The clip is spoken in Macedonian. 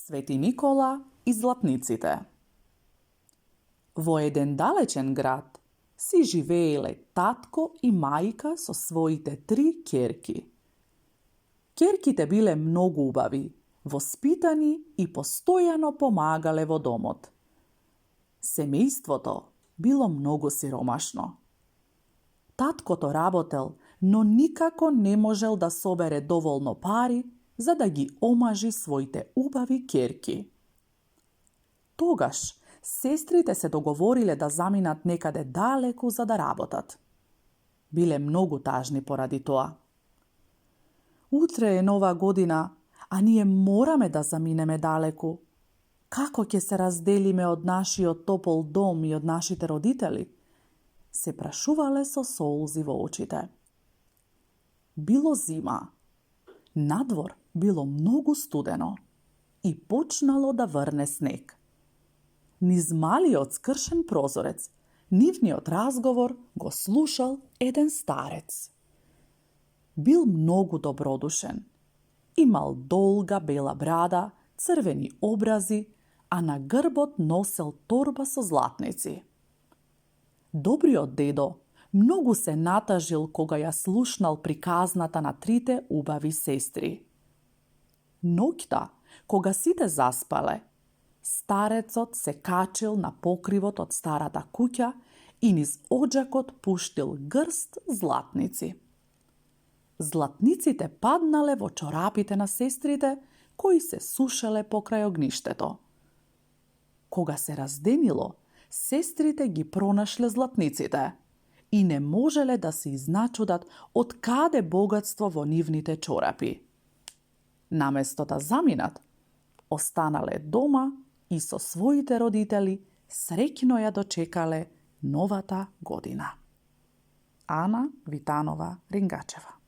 Свети Никола и златниците. Во еден далечен град си живееле татко и мајка со своите 3 ќерки. Ќерките биле многу убави, воспитани и постојано помагале во домот. Семејството било многу сиромашно. Таткото работел, но никако не можел да собере доволно пари за да ги омажи своите убави ќерки. Тогаш сестрите се договориле да заминат некаде далеку за да работат. Биле многу тажни поради тоа. Утре е нова година, а ние мораме да заминеме далеку. Како ќе се разделиме од нашиот топол дом и од нашите родители? Се прашувале со солзи во очите. Било зима. Надвор било многу студено и почнало да врне снег. Низ малиот скршен прозорец, нивниот разговор го слушал еден старец. Бил многу добродушен. Имал долга бела брада, црвени образи, а на грбот носел торба со златници. Добриот дедо многу се натажил кога ја слушнал приказната на 3 убави сестри. Ноќта, кога сите заспале, старецот се качил на покривот од старата куќа и низ оџакот пуштил грст златници. Златниците паднале во чорапите на сестрите, кои се сушеле покрај огништето. Кога се разденило, сестрите ги пронашле златниците и не можеле да се изначудат од каде богатство во нивните чорапи. Наместо да заминат, останале дома и со своите родители среќно ја дочекале новата година. Ана Витанова Рингачева.